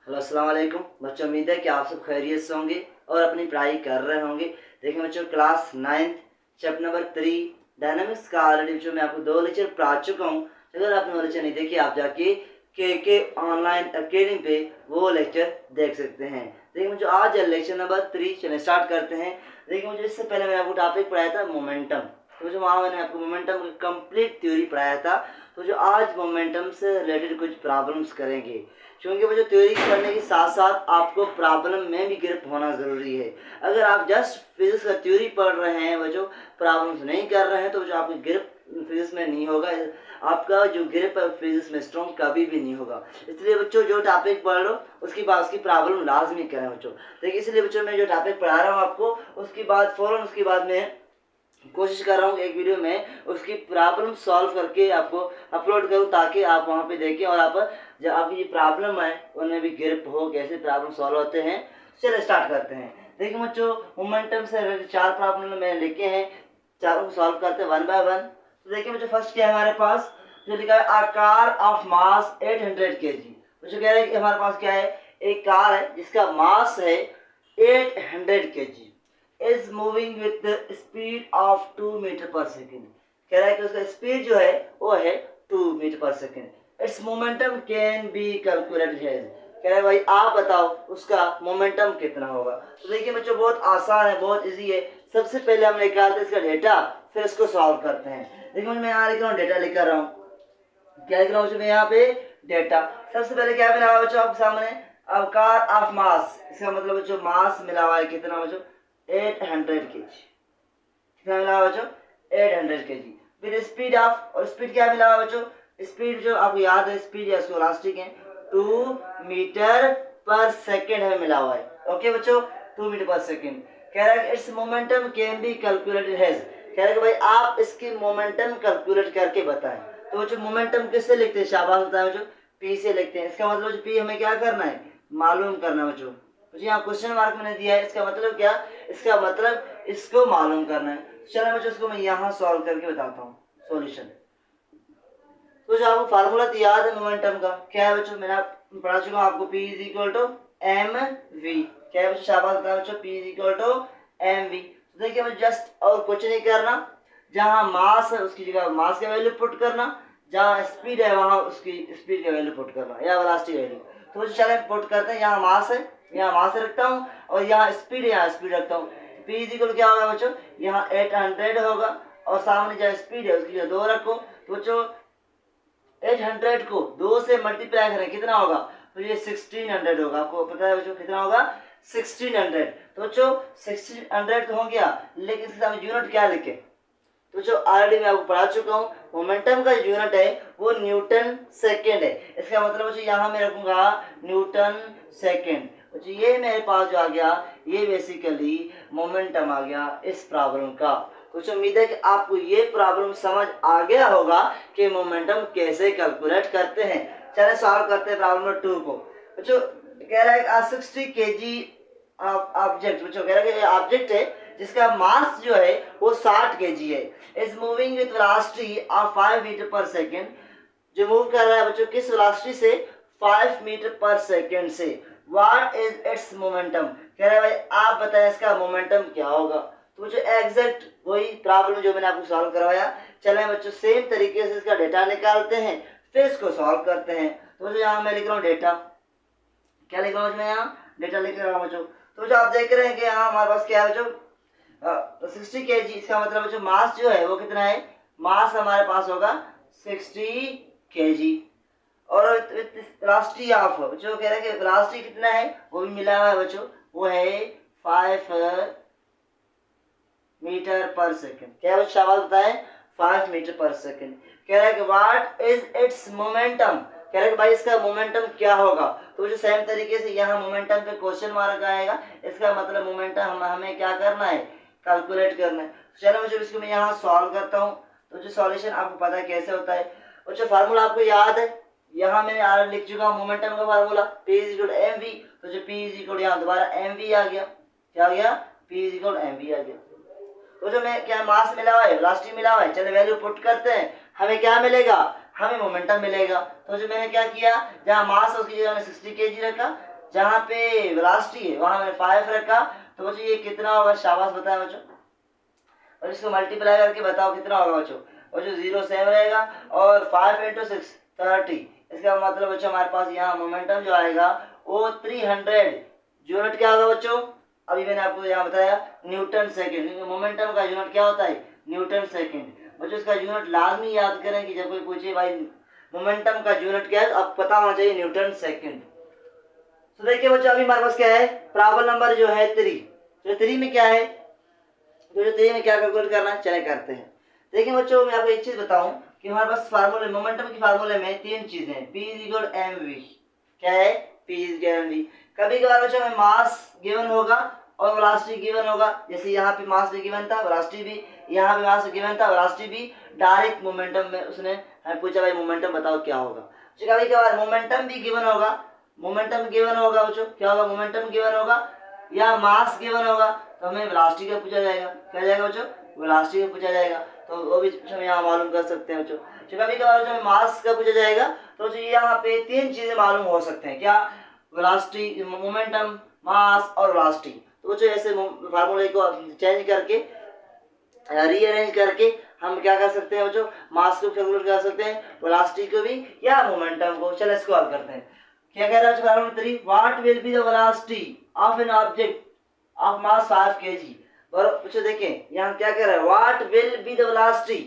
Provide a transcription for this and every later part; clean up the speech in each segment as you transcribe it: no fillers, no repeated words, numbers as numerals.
Hello अस्सलाम वालेकुम बच्चों, उम्मीद है कि आप सब खैरियत से होंगे और अपनी पढ़ाई कर रहे होंगे। देखिए बच्चों, क्लास 9 चैप्टर नंबर 3 डायनामिक्स का ऑलरेडी बच्चों मैं आपको 2 लेक्चर पढ़ा चुका हूँ। अगर आपने वो लेक्चर नहीं देखे, आप जाके के ऑनलाइन अकेडमी पे वो लेक्चर देख सकते हैं। देखिए बच्चों, आज लेक्चर नंबर 3 चलिए स्टार्ट करते हैं। देखिए मुझे इससे पहले मैंने आपको टॉपिक पढ़ाया था मोमेंटम, तो जो वहाँ मैंने आपको मोमेंटम की कंप्लीट थ्योरी पढ़ाया था। तो जो आज मोमेंटम से रिलेटेड कुछ प्रॉब्लम्स करेंगे, क्योंकि वो जो थ्योरी पढ़ने के साथ साथ आपको प्रॉब्लम में भी ग्रिप होना ज़रूरी है। अगर आप जस्ट फिजिक्स का थ्योरी पढ़ रहे हैं, वो जो प्रॉब्लम्स नहीं कर रहे हैं, तो जो आपकी ग्रिप फिजिक्स में नहीं होगा, आपका जो ग्रिप है फिजिक्स में स्ट्रॉन्ग कभी भी नहीं होगा। इसलिए बच्चों, जो टॉपिक पढ़ लो उसके बाद उसकी प्रॉब्लम लाजमी करें बच्चों। देखिए, इसलिए बच्चों मैं जो टॉपिक पढ़ा रहा हूँ आपको, उसके बाद फ़ौरन उसके बाद में कोशिश कर रहा हूँ एक वीडियो में उसकी प्रॉब्लम सॉल्व करके आपको अपलोड करूँ, ताकि आप वहाँ पे देखें और आप जब आपकी ये प्रॉब्लम है उनमें भी ग्रिप हो, कैसे प्रॉब्लम सॉल्व होते हैं। चलिए स्टार्ट करते हैं। देखिए बच्चों, मोमेंटम से रिलेटेड 4 प्रॉब्लम मैंने लिखे हैं, चारों को सॉल्व करते हैं वन बाय वन। तो देखिए बच्चों, फर्स्ट क्या है हमारे पास, जो लिखा है a car of mass 800 kg। बच्चों कह रहे हैं कि हमारे पास क्या है, एक कार है जिसका मास है 800 kg, is moving with the speed of 2 metre पर सेकेंड। कह रहा है कि उसका स्पीड जो है वो है 2 मीटर पर second. It's momentum can be calculated है। कह रहा है भाई आप बताओ उसका मोमेंटम कितना होगा। तो देखिए बच्चों, बहुत आसान है, बहुत इजी है। सबसे पहले हम निकालते हैं इसका डेटा, फिर इसको सॉल्व करते हैं। देखिए मैं यहाँ लिख रहा हूँ, डेटा लिख कर रहा हूँ। क्या लिख रहा हूँ मैं यहाँ पे, डेटा। सबसे पहले क्या मिला हुआ बच्चों आपके सामने, अब कार ऑफ मास, इसका मतलब बच्चों मास मिला हुआ है कितना बच्चों, 800 kg। कितना मिला हुआ बच्चों, 800 kg। फिर स्पीड ऑफ, और स्पीड क्या मिला हुआ बच्चों, स्पीड जो आपको याद है, स्पीड या स्कोलास्टिक है, 2 मीटर पर सेकेंड हमें मिला हुआ है। ओके बच्चों, 2 मीटर पर सेकेंड। कह रहा है it's momentum can be calculated has. कह रहा है कि भाई आप इसकी मोमेंटम कैलकुलेट करके बताएं। तो बच्चों मोमेंटम किससे लिखते हैं, शाबाश बताएं बच्चों, पी से लिखते हैं। इसका मतलब पी हमें क्या करना है, मालूम करना बच्चों। मुझे यहाँ क्वेश्चन मार्क मैंने दिया है, इसका मतलब क्या, इसका मतलब इसको मालूम करना है। चलो बच्चों, इसको मैं यहाँ सॉल्व करके बताता हूँ सॉल्यूशन। तो जो आपको फार्मूला तो याद है मोमेंटम का, क्या है बच्चों, मैंने पढ़ा चुका हूँ आपको, P is equal to M V. क्या है बच्चों, शाबाश बताया बच्चों, P is equal to M V. तो देखिए मैं जस्ट और कुछ नहीं करना, जहाँ मास है उसकी जगह मास का वैल्यू पुट करना, जहाँ स्पीड है वहाँ उसकी स्पीड का वैल्यू पुट करना, या वेलोसिटी वैल्यू। तो चलो पुट करते हैं, यहाँ मास है, यहाँ मास रखता हूँ, और यहाँ स्पीड है, यहाँ स्पीड रखता हूँ। P इज इक्वल क्या होगा बच्चों, यहाँ 800 होगा, और सामने जहाँ स्पीड है उसकी जगह 2 रखो। तो बच्चों 800 को 2 से मल्टीप्लाई करें कितना होगा, तो ये 1600 होगा। आपको पता है बच्चों कितना होगा, 1600। तो बच्चों 1600 तो हो गया, लेकिन इसके सामने यूनिट क्या लिखे, तो जो ऑलरेडी मैं आपको पढ़ा चुका हूँ, मोमेंटम का जो यूनिट है वो न्यूटन सेकेंड है। इसका मतलब बच्चों यहाँ मैं रखूंगा न्यूटन सेकेंड। बच्चों ये मेरे पास जो आ गया, ये बेसिकली मोमेंटम आ गया इस प्रॉब्लम का। कुछ उम्मीद है कि आपको ये प्रॉब्लम समझ आ गया होगा कि मोमेंटम कैसे कैलकुलेट करते हैं। चलिए सॉल्व करते हैं प्रॉब्लम नंबर 2 को। बच्चों कह रहा है 60 kg ऑब्जेक्ट, बच्चों कह रहा है कि ऑब्जेक्ट है जिसका मास जो है वो 60 kg है, is moving with velocity of 5 metre पर सेकेंड। जो मूव कर रहा है बच्चों किस वेलोसिटी से, 5 मीटर पर सेकेंड से। What is it's momentum. कह रहा है भाई आप बताएं इसका मोमेंटम क्या होगा। तो बच्चों एग्जैक्ट वही प्रॉब्लम जो मैंने आपको सॉल्व करवाया, चलें बच्चों सेम तरीके से इसका डेटा निकालते हैं, फिर इसको सॉल्व करते हैं। तो बच्चों यहाँ मैं लिख रहा हूँ डेटा, क्या लिख रहा हूँ मैं यहाँ, डेटा लिख रहा हूँ बच्चों। तो जो आप देख रहे हैं कि यहाँ हमारे पास क्या है बच्चों, 60 kg। इसका मतलब बच्चों मास जो है वो कितना है, मास हमारे पास होगा 60 kg। और वेलोसिटी ऑफ, बच्चों कह रहे हैं कि वेलोसिटी कितना है, वो भी मिला हुआ है बच्चों, वो है 5 मीटर पर सेकेंड। क्या बच्चों शाबाश बताएं, 5 मीटर पर सेकेंड। कह रहा है कि व्हाट इज इट्स मोमेंटम। कह रहा है कि भाई इसका मोमेंटम क्या होगा। तो जो सेम तरीके से यहाँ मोमेंटम पे क्वेश्चन मार्क आएगा, इसका मतलब मोमेंटम हमें क्या करना है, कैलकुलेट करना है। चलो मुझे इसको मैं यहाँ सॉल्व करता हूँ। तो जो सॉल्यूशन आपको पता है कैसे होता है, और जो फार्मूला आपको याद है, यहाँ मैंने ऑलरेडी लिख चुका हूँ मोमेंटम का formula, P is equal M V. तो जो P इज इक्वल यहाँ दोबारा एम वी आ गया, क्या आ गया, P is equal M V आ गया। तो जो मैं क्या मास मिला हुआ है, वेलोसिटी मिला हुआ है, चलो वैल्यू पुट करते हैं, हमें क्या मिलेगा, हमें मोमेंटम मिलेगा। तो जो मैंने क्या किया, जहाँ मास उसकी जगह मैंने 60 kg रखा, जहाँ पे वेलोसिटी है वहाँ मैंने 5 रखा, तो बच्चों ये कितना होगा, शाबाश बताएं बच्चों। और इसको मल्टीप्लाई करके बताओ कितना होगा बच्चों। और जो 0 सेम रहेगा और 5 × 6 30। इसका मतलब बच्चों हमारे पास यहाँ मोमेंटम जो आएगा वो 300 यूनिट क्या होगा बच्चों। अभी मैंने आपको यहाँ बताया न्यूटन सेकेंड, क्योंकि मोमेंटम का यूनिट क्या होता है, न्यूटन सेकेंड। बच्चों इसका यूनिट लाजमी याद करें कि जब कोई पूछे भाई मोमेंटम का यूनिट क्या है, अब पता होना चाहिए न्यूटन सेकेंड। तो देखिए बच्चों अभी हमारे पास क्या है, प्रॉब्लम नंबर जो है 3। तो 3 में क्या है, तो 3 में क्या कैलकुलेट करना है, चले करते हैं। देखिए बच्चों मैं आपको एक चीज बताऊं कि हमारे पास फार्मूले मोमेंटम की फार्मूले में 3 चीजें हैं, P = mv। क्या है, P = mv। कभी कभार बच्चों में मास गिवन होगा और वेलोसिटी गिवन होगा, जैसे यहाँ पे मास भी गिवन था, वेलोसिटी भी, यहाँ पे मास गिवन था, वेलोसिटी भी। डायरेक्ट मोमेंटम में उसने हमें पूछा भाई मोमेंटम बताओ क्या होगा। कभी कभार मोमेंटम भी गिवन होगा, मोमेंटम गिवन होगा बच्चों, क्या होगा, मोमेंटम गिवन होगा या मास गिवन होगा, तो हमें वेलोसिटी का पूछा जाएगा। क्या जाएगा बच्चों, वेलोसिटी का पूछा जाएगा, तो वो भी हम यहाँ मालूम कर सकते हैं बच्चों। कभी कभार जो मास का पूछा जाएगा तो यहाँ पे 3 चीजें मालूम हो सकते हैं, क्या, वेलोसिटी, मोमेंटम, मास और वेलोसिटी। तो बच्चों ऐसे फार्मूले को चेंज करके, रीअरेंज करके हम क्या कर सकते हैं बच्चों, मास को कैलकुलेट कर सकते हैं, वेलोसिटी को भी या मोमेंटम को। चलो इसको हल करते हैं। क्या कह रहा है problem 3, what will be the velocity of an object of mass 5 kg। और पूछो देखें यहाँ क्या कह रहा है, what will be the velocity.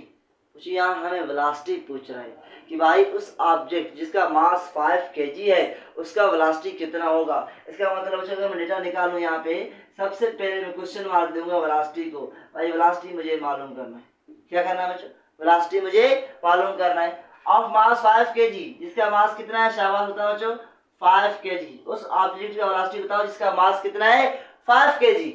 पूछिए यहाँ हमें वेलोसिटी पूछ रहा है कि भाई उस ऑब्जेक्ट जिसका मास 5 kg है उसका वेलोसिटी कितना होगा। इसका मतलब बच्चों अगर मैं डेटा निकालूं यहाँ पे, सबसे पहले मैं क्वेश्चन मार्क दूंगा वेलोसिटी को। भाई वेलोसिटी मुझे मालूम करना है, क्या करना है बच्चों, वेलोसिटी मुझे मालूम करना है। ऑफ मास 5 kg, जिसका मास कितना है, शाबाश बताओ बच्चों, 5 kg। उस ऑब्जेक्ट का वेलोसिटी बताओ जिसका मास कितना है, 5 kg।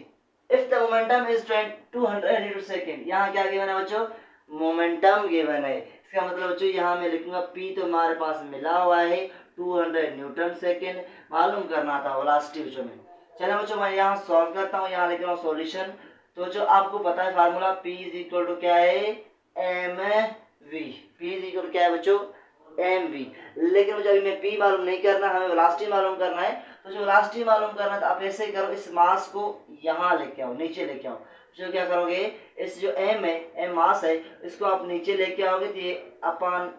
If the momentum is 200 metre second. यहाँ क्या गिवन है बच्चों, मोमेंटम गिवन है। इसका मतलब बच्चों यहाँ मैं लिखूंगा P तो हमारे पास मिला हुआ है 200 न्यूटन सेकेंड, मालूम करना था वेलोसिटी बच्चों में। चलो बच्चों मैं यहाँ सॉल्व करता हूँ, यहाँ लिख रहा हूँ सॉल्यूशन। तो जो आपको पता है फार्मूला P = क्या है, mv। P = क्या है बच्चों, mv। लेकिन मुझे अभी मैं P मालूम नहीं करना, हमें वेलोसिटी मालूम करना है। तो जो वेलोसिटी मालूम करना है तो आप ऐसे करो, इस मास को यहाँ लेके आओ, नीचे लेके आओ। जो क्या करोगे, इस जो m है, m मास है, इसको आप नीचे लेके आओगे तो ये अपन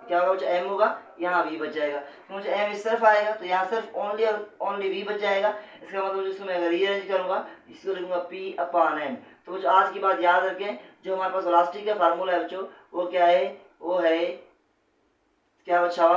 क्या होगा बच्चों, m होगा, यहाँ v बच जाएगा। तो मुझे m इस तरफ आएगा तो यहाँ सिर्फ ओनली और ओनली v बच जाएगा। इसका मतलब इसको मैं अगर रीअरेंज करूंगा, इसको लिखूंगा P/m। तो बच्चों आज की बात याद रखें, जो हमारे पास वेलोसिटी का फार्मूला है बच्चों वो क्या है, वो है क्या बच्चा,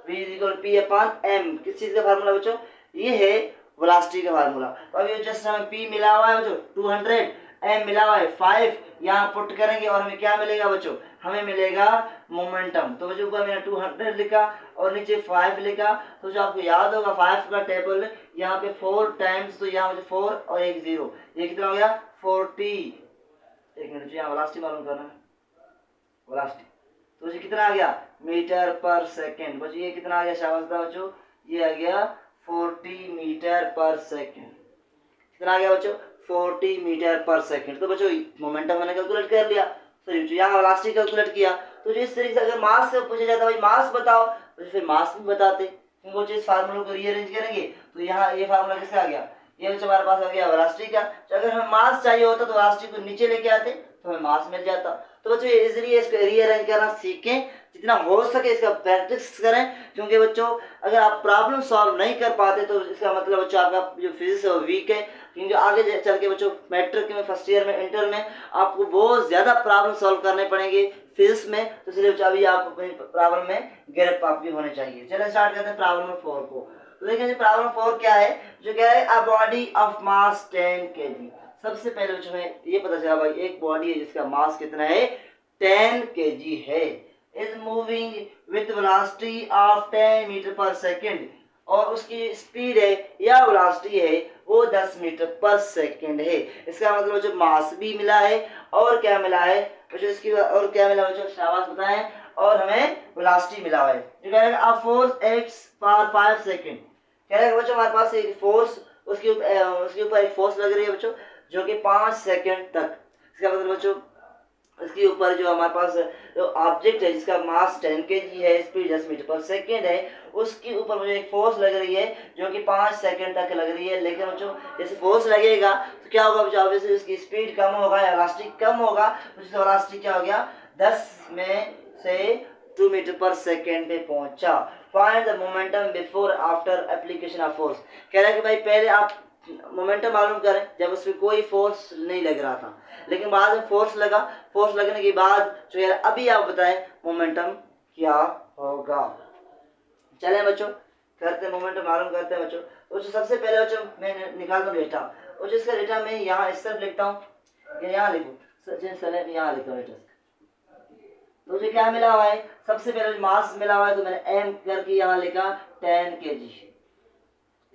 v = P/m। किस चीज का फार्मूला बच्चों, ये है वेलोसिटी का फार्मूला। तो अभी जस्ट हमें P मिला हुआ है बच्चों 200, m मिला हुआ है 5, यहाँ पुट करेंगे और हमें क्या मिलेगा बच्चों, हमें मिलेगा मोमेंटम। तो बच्चों ऊपर मैंने 200 लिखा और नीचे 5 लिखा। तो जो आपको याद होगा 5 का टेबल यहाँ पे 4 टाइम्स, तो यहाँ मुझे 4 और एक 0, ये कितना हो गया 40। एक मिनट, यहाँ वेलोसिटी मालूम करना है, वेलोसिटी तो मुझे कितना आ गया, मीटर पर सेकेंड। बच्चों ये कितना आ गया, शाबाश बच्चों, ये आ गया 40 मीटर पर सेकेंड। कितना आ गया बच्चों, 40 मीटर पर सेकेंड। तो बच्चों मोमेंटम मैंने कैलकुलेट कर लिया, सॉरी बच्चों यहाँ वेलोसिटी कैलकुलेट किया। तो जो इस तरीके से अगर मास से पूछा जाता भाई मास बताओ, तो फिर मास भी बताते, क्योंकि बच्चों इस फार्मूले को रीअरेंज करेंगे तो यहाँ ये फार्मूला किसका आ गया, ये बच्चों हमारे पास आ गया वेलोसिटी का। तो अगर हमें मास चाहिए होता तो वेलोसिटी को नीचे लेके आते तो हमें मास मिल जाता। तो बच्चों इजीली इसको रीअरेंज करना सीखें, जितना हो सके इसका प्रैक्टिस करें, क्योंकि बच्चों अगर आप प्रॉब्लम सॉल्व नहीं कर पाते तो इसका मतलब बच्चों आपका जो फिजिक्स है वो वीक है। क्योंकि आगे चल के बच्चों मैट्रिक में, फर्स्ट ईयर में, इंटर में आपको बहुत ज़्यादा प्रॉब्लम सॉल्व करने पड़ेंगे फिजिक्स में। तो इसलिए बच्चों अभी आप अपनी प्रॉब्लम में गिरफ्त आप भी होने चाहिए। चलिए स्टार्ट करते हैं प्रॉब्लम नंबर 4 को। तो देखिए प्रॉब्लम 4 क्या है, जो कह रहा है a body of mass 10 kg। सबसे पहले बच्चों में ये पता चला भाई एक बॉडी है जिसका मास कितना है, 10 kg है, is moving with velocity of 10 metre पर सेकेंड, और उसकी स्पीड है या वेलोसिटी है वो 10 मीटर पर सेकेंड है। इसका मतलब जो मास भी मिला है और क्या मिला है बच्चों, इसकी और क्या मिला बच्चों, शाबाश बताएं, और हमें वेलोसिटी मिला है। जो कह रहा है अ फोर्स एक्स पर 5 सेकेंड। कह रहा है बच्चों हमारे पास एक फोर्स, उसके ऊपर एक फोर्स लग रही है बच्चों जो कि 5 सेकेंड तक। इसका मतलब बच्चों इसके ऊपर जो हमारे पास जो ऑब्जेक्ट है जिसका मास 10 kg है, स्पीड 10 मीटर पर सेकेंड है, उसके ऊपर मुझे एक फोर्स लग रही है जो कि 5 सेकंड तक लग रही है। लेकिन बच्चों जैसे फोर्स लगेगा तो क्या होगा बच्चों, ऑब्वियसली उसकी स्पीड कम होगा, वेलोसिटी कम होगा। तो वेलोसिटी क्या हो गया, 10 में से 2 मीटर पर सेकेंड पे पहुंचा। Find the momentum before after application of force. कह रहा है कि भाई पहले आप मोमेंटम मालूम करें जब उसमें कोई फोर्स नहीं लग रहा था, लेकिन बाद में फोर्स लगा, फोर्स लगने के बाद तो यार अभी आप बताएं मोमेंटम क्या होगा। चलें बच्चों करते हैं, मोमेंटम मालूम करते हैं बच्चों। तो सबसे पहले बच्चों मैं निकालता हूँ डेटा, और जिसका डेटा मैं यहाँ इस तरफ लिखता हूँ या यहाँ लिखूँ, यहाँ लिखता हूँ डेटा। तो मुझे क्या मिला हुआ है, सबसे पहले मास मिला हुआ है तो मैंने एम करके यहाँ लिखा 10 kg।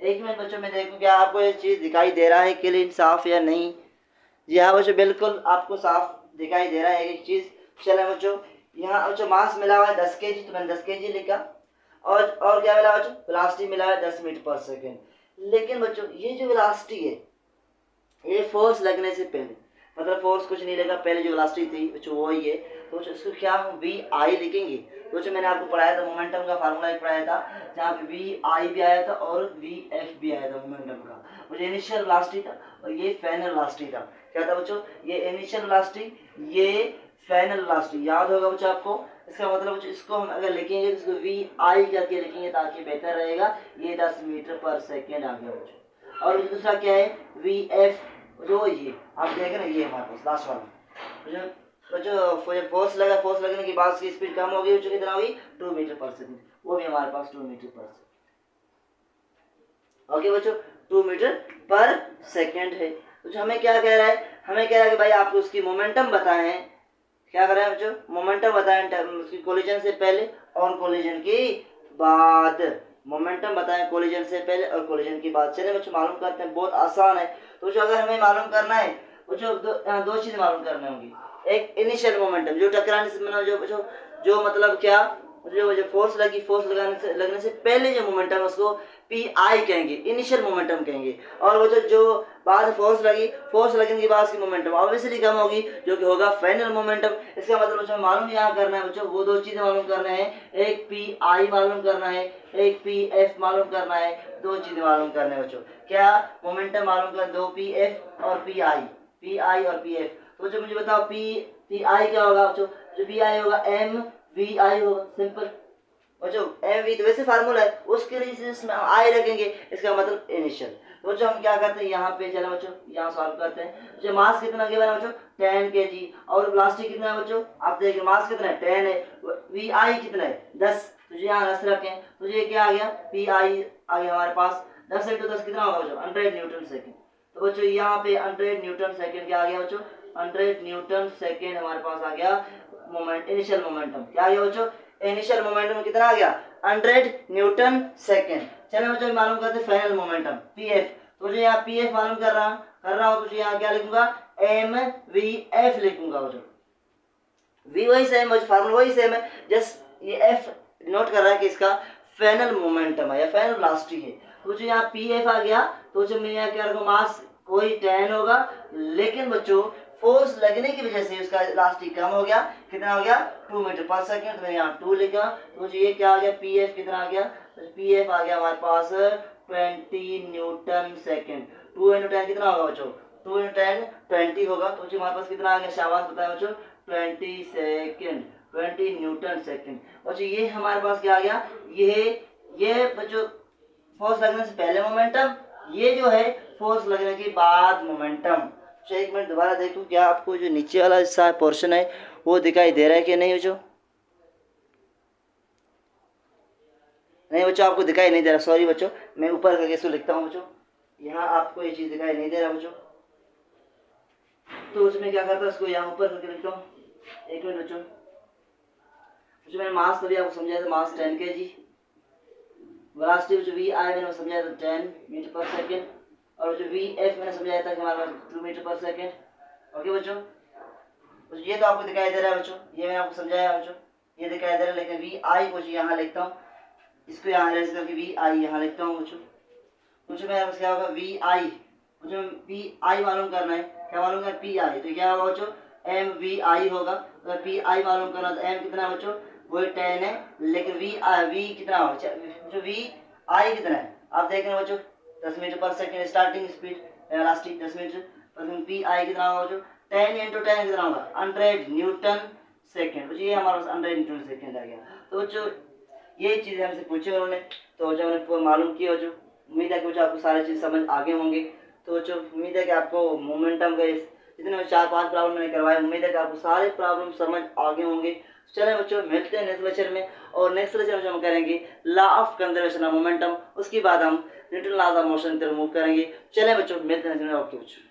एक मिनट बच्चों मैं देखूँ क्या आपको ये चीज़ दिखाई दे रहा है क्लीन साफ या नहीं। जी हाँ बच्चों बिल्कुल आपको साफ दिखाई दे रहा है एक चीज़। चले बच्चों यहाँ बच्चों मास मिला हुआ है 10 kg, तो मैंने 10 kg लिखा। और क्या मिला बच्चों, वेलोसिटी मिला है 10 मीटर पर सेकेंड। लेकिन बच्चों ये जो वेलोसिटी है ये फोर्स लगने से पहले, मतलब फोर्स कुछ नहीं लगा, पहले जो वेलोसिटी थी बच्चों वो ही है। तो इसको क्या हम वी आई लिखेंगे। तो जो मैंने आपको पढ़ाया था मोमेंटम का फार्मूला एक पढ़ाया था जहाँ पे वी आई भी आया था और वी एफ भी आया था मोमेंटम का। मुझे इनिशियल वेलोसिटी था और ये फाइनल वेलोसिटी था। क्या था बच्चों, ये इनिशियल वेलोसिटी, ये फाइनल वेलोसिटी। याद होगा बच्चों आपको। इसका मतलब बच्चों इसको हम अगर लिखेंगे तो इसको वी आई करके लिखेंगे ताकि बेहतर रहेगा। ये 10 मीटर पर सेकेंड आ गया बच्चों। और दूसरा क्या है वी एफ, जो ये आप देखें ना ये हमारे पास लास्ट वाला जो फोर्स लगा, फोर्स लगने के बाद उसकी स्पीड कम हो गई, कितना होगी 2 मीटर पर सेकेंड, वो भी हमारे पास 2 मीटर पर सेकेंड। ओके बच्चों 2 मीटर पर सेकेंड है। तो हमें क्या कह रहा है, हमें कह रहा है कि भाई आपको उसकी मोमेंटम बताएं। क्या कर रहे हैं बच्चों, मोमेंटम बताएं उसकी कोलिजन से पहले और कोलिजन के बाद। मोमेंटम बताएं कोलिजन से पहले और कोलिजन के बाद। चलिए बच्चों मालूम करते हैं, बहुत आसान है। तो जो अगर हमें मालूम करना है बच्चों दो चीज़ें मालूम करनी होंगी। एक इनिशियल मोमेंटम जो टकराने से जो मतलब क्या, जो फोर्स लगी, फोर्स लगने से पहले जो मोमेंटम है उसको पी आई कहेंगे, इनिशियल मोमेंटम कहेंगे। और वो जो बाद फोर्स लगी, फोर्स लगने के बाद उसकी मोमेंटम ऑब्वियसली कम होगी जो कि होगा फाइनल मोमेंटम। इसका मतलब बच्चों मालूम यहाँ करना है बच्चों, वो दो चीज़ें मालूम करना है, एक पी आई मालूम करना है, एक पी एफ मालूम करना है। दो चीज़ें मालूम करना है बच्चों, क्या मोमेंटम मालूम कर, दो पी एफ और पी आई, पी आई और पी एफ। तो जो मुझे बताओ पी आई क्या होगा बच्चों, जो पी आई होगा एम वी आई होगा, सिंपल बच्चों। एम वी तो वैसे फार्मूला है, उसके लिए इसमें आई रखेंगे, इसका मतलब इनिशियल। तो बच्चों हम क्या करते हैं यहाँ पे, चलो बच्चों यहाँ सॉल्व करते हैं। जो मास कितना गिवन है बच्चों 10 kg, और वेलोसिटी कितना है बच्चों, आप देखिए मास कितना है 10 है, वी आई कितना है 10, तो यहाँ 10 रखें तो ये क्या आ गया पी आई आ गया हमारे पास 10 इंटू 10 कितना होगा बच्चों 100 न्यूटन सेकेंड। तो बच्चों यहाँ पे 100 न्यूटन सेकेंड क्या आ गया बच्चों, 100 न्यूटन सेकेंड हमारे पास आ गया मोमेंट, इनिशियल मोमेंटम। क्या आ गया बच्चों, इनिशियल मोमेंटम कितना आ गया 100 न्यूटन सेकेंड। चलो बच्चों मालूम करते हैं फाइनल मोमेंटम पी एफ। तो जो यहाँ पी एफ मालूम कर रहा हूँ तो यहाँ क्या लिखूंगा एम वी एफ लिखूंगा बच्चों। वी वही सेम है, फार्मूला वही सेम है, जस्ट ये एफ नोट कर रहा है कि इसका फाइनल मोमेंटम है या फाइनल वेलोसिटी है। तो जो यहाँ पी एफ आ गया तो जो मैं यहाँ क्या रखूँ मास कोई 10 होगा, लेकिन बच्चों फोर्स लगने की वजह से उसका वेलोसिटी कम हो गया, कितना हो गया 2 मीटर पर सेकेंड। तो मैंने यहाँ 2 लिखा। तो ये क्या आ गया पी एफ कितना आ गया, पी एफ आ गया हमारे पास 20 न्यूटन सेकेंड। 2 इंटू 10 कितना होगा बच्चों, 2 इंटू 10 20 होगा। तो हमारे पास कितना आ गया, शाबाश बताया बच्चों 20 सेकेंड, 20 न्यूटन सेकेंड। बच्चों ये हमारे पास क्या आ गया, ये बच्चों फोर्स लगने से पहले मोमेंटम, ये जो है फोर्स लगने के बाद मोमेंटम। एक मिनट दोबारा देखूं क्या आपको जो नीचे वाला हिस्सा पोर्शन है वो दिखाई दे रहा है कि नहीं बच्चों, नहीं बच्चों आपको दिखाई नहीं दे रहा, सॉरी बच्चों मैं ऊपर करके इसको लिखता हूँ बच्चों, यहाँ आपको ये चीज़ दिखाई नहीं दे रहा बच्चों। तो उसमें क्या करता है उसको यहाँ ऊपर करके लिखता हूँ। एक मिनट बच्चों, मैंने मास तभी आपको समझाया था, मास 10 kg, वेलोसिटी जो वी आई मैंने समझाया था 10 मीटर पर सेकेंड, और जो वी एफ मैंने समझाया था कि हमारे पास 2 मीटर पर सेकेंड। ओके बच्चों, ये तो आपको दिखाई दे रहा है बच्चों, ये मैंने आपको समझाया बच्चों, ये दिखाई दे रहा है। लेकिन वी आई को यहाँ लिखता हूँ, इसको यहाँ रेस करके वी आई यहाँ लिखता हूँ बच्चों। मुझे मेरे पास क्या होगा वी आई, मुझे पी आई मालूम करना है, क्या मालूम करना है पी आई। तो क्या होगा बच्चों एम वी आई होगा। अगर पी आई मालूम करना तो एम कितना है बच्चों, वही 10 है, लेकिन वी कितना हो, जो वी आई कितना है आप देख रहे हैं बच्चों, 10 मीटर पर second starting speed, elastic 10 metre पर पी आई कितना होगा बच्चों, 10 इंटू 10 कितना होगा 100 न्यूटन सेकेंड। बच्चों ये हमारे पास 100 न्यूटन सेकेंड आ गया। तो बच्चों यही चीज़ें हमसे पूछी उन्होंने, तो बच्चों हमने मालूम किया बच्चों। उम्मीद है कि बच्चों आपको सारी चीज़ समझ आगे होंगे। तो बच्चों उम्मीद है कि आपको मोमेंटम के जितने 4-5 प्रॉब्लम मैंने करवाए, उम्मीद है कि आपको सारे प्रॉब्लम समझ आगे होंगे। चले बच्चों मिलते हैं नेक्स्ट लेक्चर में, और नेक्स्ट लेक्चर में हम करेंगे law of conservation of momentum, उसके बाद हम न्यूटन लॉज ऑफ मोशन की तरफ मूव करेंगे। चले बच्चों मिलते हैं, ओके बच्चों।